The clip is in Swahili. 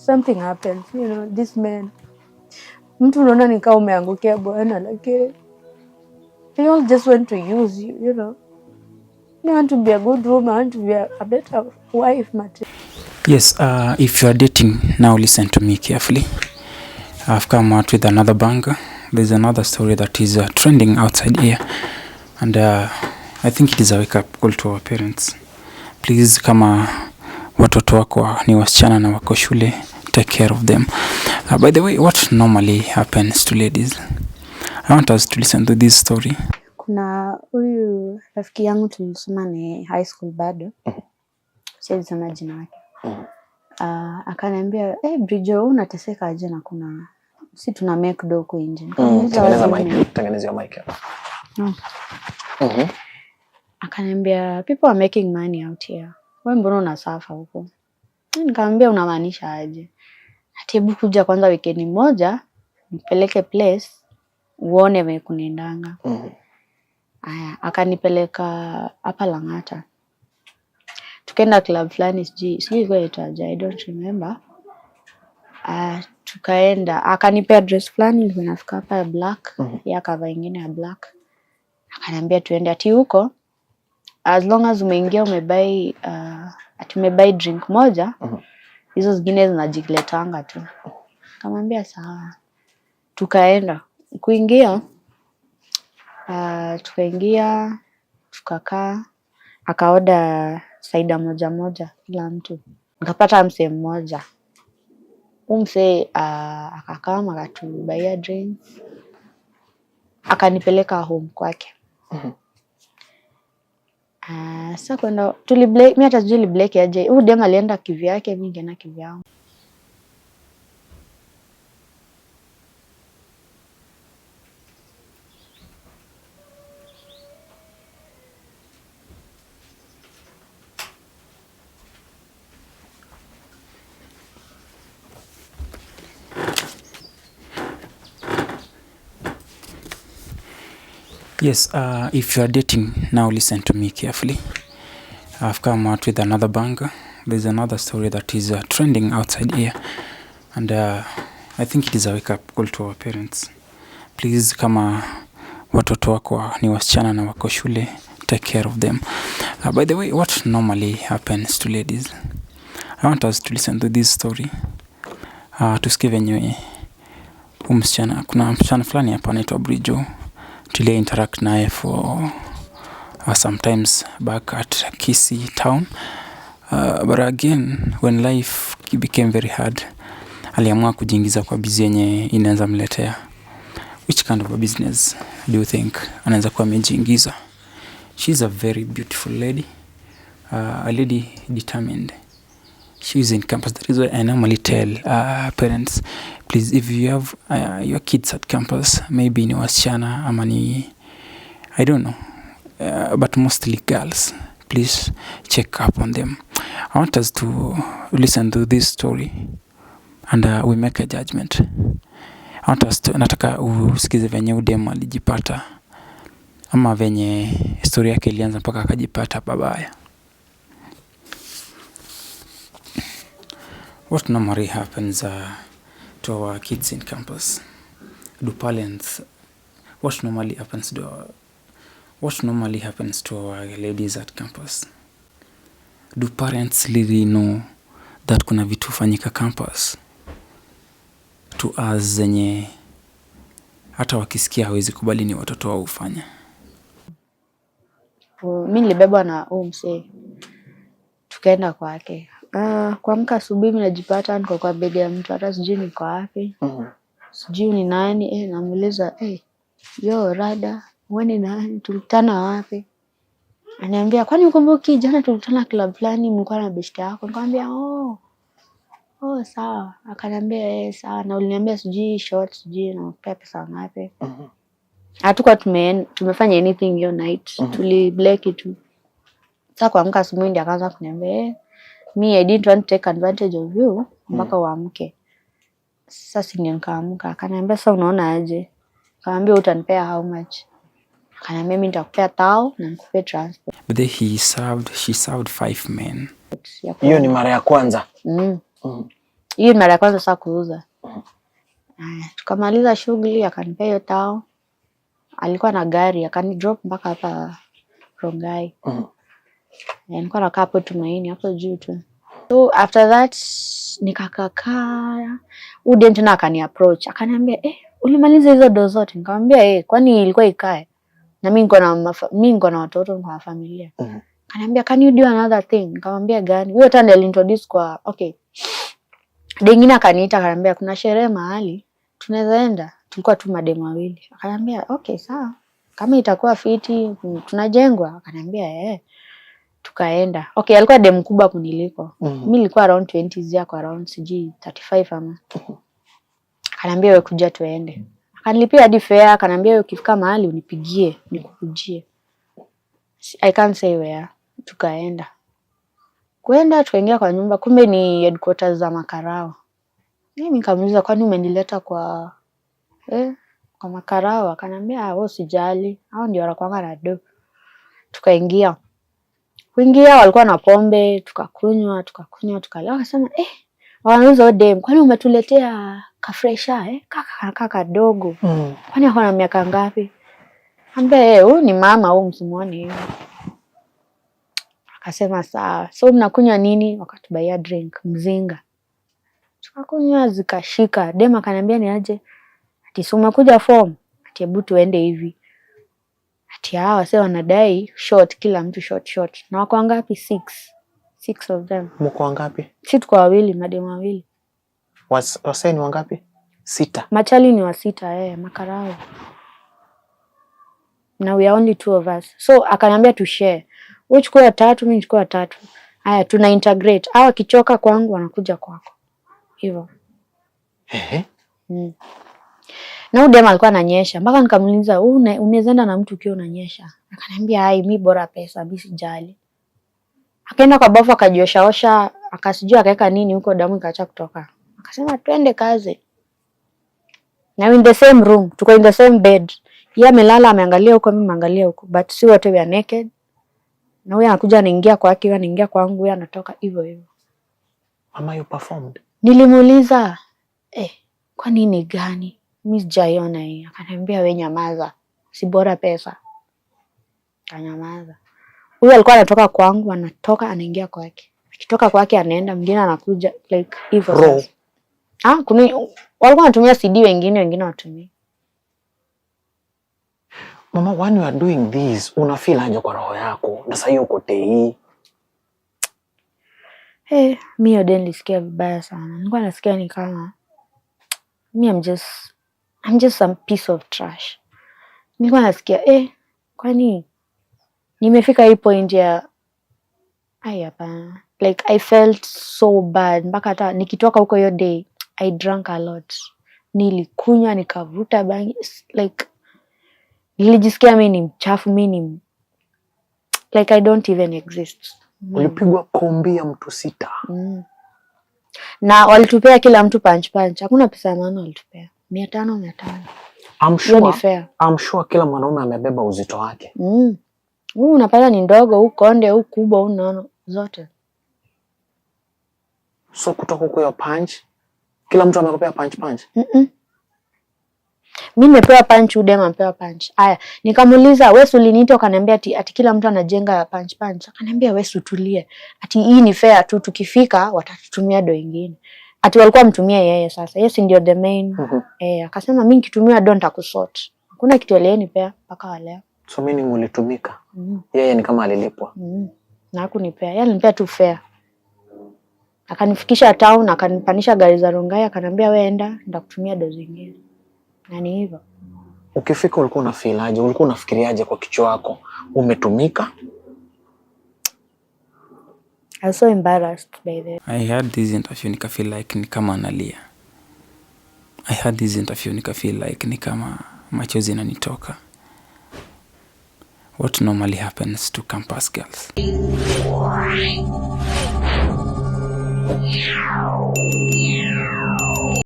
something happens, this man. Mtu unaona ni kama umeangukia bwana, like they all just want to use you, You want to be a good woman, I want to be a better wife, Mate. Yes, if you are dating, now listen to me carefully. I've come out with another banger. There's another story that is trending outside here. And I think it is a wake-up call to our parents. Please, kama watoto wako ni wasichana na wako shule, take care of them. By the way, what normally happens to ladies? I want us to listen to this story. Kuna huyu rafiki yangu tulisoma ni high school bado. Siwezi sema jina lake. Akaniambia, Bridget, unateseka aje na kuna si tuna make do huko nje. Tengeneza mic. Akaniambia, people are making money out here. Wewe mbona unasafa huko? Nikamwambia unamaanisha aje? Hebu kuja kwanza weekend moja, nipeleke place uone wewe kunaendanga. Aya, akanipeleka hapa Lang'ata. Tukaenda club fulani sijui kwa itaja, I don't remember. Tukaenda, akanipea dress fulani nilifika hapa ya black, ya cover nyingine ya black. Akaniambia tuende ati huko. As long as umeingia umebuy umebuy drink moja, hizo zingine zinajiletanga tu. Akamwambia sawa. Tukaenda. Kuingia tukaingia, tukakaa, akaoda saida moja kila mtu. Nikapata msee mmoja. Msee akakaa akatubaia drinks. Akanipeleka home kwake. Sasa kwenda mimi hata sijui blake aje. Huyu dem alienda kivyake, mimi nikaenda kivyangu. Yes, if you are dating, now listen to me carefully. I've come out with another banger. There's another story that is trending outside here. And I think it is a wake-up call to our parents. Please, kama watoto wako ni wasichana na wako shule, take care of them. By the way, what normally happens to ladies? I want us to listen to this story. Tusikie venye msichana, kuna msichana fulani hapa anaitwa Bridget. Tulia interact naye for sometimes back at Kisii town. But again, when life became very hard, aliamua kujiingiza kwa busy yenye inaweza mletea. Which kind of a business do you think anaweza kuwa amejiingiza? She's a very beautiful lady, a lady determined. She's in campus. That is why I normally tell parents, please, if you have your kids at campus, maybe ni wasichana ama ni, I don't know, but mostly girls, please check up on them. I want us to listen to this story and we make a judgment. I want us to, nataka usikize venye udemu alijipata ama venye historia yake ilianza mpaka akajipata babaya. What normally happens to our kids in campus? Do parents? What normally happens to our ladies at campus? Do parents really know that kuna vitu fanyika campus to us zenye hata wakisikia hawezi kubali ni watoto wao ufanya? Mimi nilibebwa na msee. Tukaenda kwake. Kuamka asubuhi mimi najipata niko kwa bega ya mtu, hata sijui niko wapi. Sijui ni nani, namuuliza, yo rada, wewe ni nani? Tulikutana wapi? Ananiambia, kwani ukumbuki jana tulikutana club fulani mlikuwa na beshte yako? Nikamwambia, sawa. Akaniambia, sawa, na uliniambia sijui short, sijui na pesa ngapi. Hatukuwa tumefanya anything hiyo night. Tuliblake tu. Sasa kuamka asubuhi ndio akaanza kuniambia, me I didn't want to take advantage of you mpaka uamke. Sasa nikaamka. Akaniambia, sasa unaona aje? Nikamwambia utanipea how much? Akaniambia mimi nitakupea 1000 na nikupe transport. But then she served 5 men. Hiyo ni mara ya kwanza. Hiyo mara ya kwanza sasa kuuza. Tukamaliza shughuli, akanipea hiyo tao. Alikuwa na gari, akanidrop mpaka hapa Rongai. Nilikuwa nakaa hapo Tumaini, hapo juu tu. So after that nikakakaa. Udem tena akani approach, akaniambia ulimaliza hizo do zote? Nikamwambia kwani ilikuwa ikae? Na mimi niko na watoto na familia. Akaniambia can you do another thing? Nikamwambia gani? Huyo tena alintroduce kwa okay. Dengine akaniita akaniambia kuna sherehe mahali tunaweza enda. Tulikuwa tu mademu wawili. Akaniambia okay sawa. Kama itakuwa fiti tunajengwa. Akaniambia tukaenda. Okay, alikuwa demu kubwa kuniliko. Mimi nilikuwa around 20s yako around 35 ama. Akaniambia wewe kuja tuende. Akanilipia hadi fare, akaniambia wewe ukifika mahali unipigie, nikukujie. I can't say where. Tukaenda. Kwenda tukaingia kwa nyumba, kumbe ni headquarters za makarao. Mimi nikamuuliza kwani umenileta kwa kwa makarao? Akaniambia wewe usijali, hao ndio wanakuanga na do. Tukaingia. Kuingia walikuwa na pombe, tukakunywa, tukalewa. Akasema wanauza odem, kwani umetuletea kafresha kaka kadogo. Kwani ako na miaka ngapi? Ambe huyu ni mama au msimuone hivi. Akasema sawa. So mnakunywa nini? Wakatubaia drink, mzinga. Tukakunywa zikashika. Dem akaniambia ni aje? Ati si umekuja form? Ati hebu tuende hivi. Ati hawa sasa wanadai short, kila mtu short. Na wako ngapi? 6 of them. Mko wangapi? Sisi tuko wawili, mademu wawili. Wasee ni wangapi? 6. Machali ni wa 6 makarao. Now we are only 2 of us. So akaniambia tu share. Wewe chukua 3, mimi chukua 3. Haya tuna integrate. Hawa kichoka kwangu wanakuja kwako. Hivyo. Na udem alikuwa ananyesha. Mpaka nikamuuliza, unaweza enda na mtu ukiwa unanyesha? Akaniambia, mimi bora pesa, mimi sijali. Akaenda kwa bafu akajioshaosha, akasijua akaweka nini huko, damu ikaacha kutoka. Akasema twende kazi. Now in the same room, tuko in the same bed. Yeye amelala ameangalia huko, mimi naangalia huko, but si wote we are naked. Na huyo anakuja anaingia kwake, huyo anaingia kwangu, huyo anatoka hivyo. Mama you performed? Nilimuuliza, kwa nini gani? Mimi sijaiona hii. Akaniambia wewe nyamaza. Si bora pesa. Kanyamaza. Huyo alikuwa anatoka kwangu, anatoka anaingia kwake. Akitoka kwake anaenda, mwingine anakuja like hivyo. Kuna walikuwa wanatumia CD wengine watumia. Mama, when you are doing this, una feel aje kwa roho yako? Na sasa hiyo kote hii. Mimi odeni nilisikia vibaya sana. Nilikuwa nasikia ni kama I'm just some piece of trash. Nilikuwa nasikia kwani nimefika hii point ya hapana. Like I felt so bad. Mpaka hata nikitoka huko hiyo day I drank a lot. Nilikunywa nikavuta bangi, like nilijisikia mimi ni mchafu, mimi ni like I don't even exist. Ulipigwa kombi ya mtu 6. Na walitupea kila mtu punch. Hakuna pesa maana walitupea. 500. I'm sure kila mwanaume amebeba uzito wake. Huu unapata ni ndogo, huu konde, huu kubwa, huu nono, zote. So kutoka huko ya punch, kila mtu amekupea punch. Mimi nimepewa punch, udema amepewa punch. Haya, nikamuuliza wewe uliniita ukaniambia ati kila mtu anajenga punch. Akaniambia wewe utulie. Ati hii ni fair tu, tukifika watatutumia do nyingine. Ati walikuwa mtumia yeye sasa. Yes ndio the main. Akasema mimi nikitumia do nitakusort. Hakuna kitu alieni pea mpaka wale. So mimi nilitumika. Yeye ni kama alilipwa. Na hakunipea. Yeye alinipea tu fair. Akanifikisha town, akanipanisha gari za Rongai, akaniambia wewe enda, nitakutumia do zingine. Na ni hivyo. Ukifika ulikuwa una feel aje? Ulikuwa unafikiriaje kwa kichwa chako? Umetumika? I was so embarrassed by that. I had this interview nika feel like ni kama analia. I had this interview nika feel like ni kama machozi yananitoka. What normally happens to campus girls.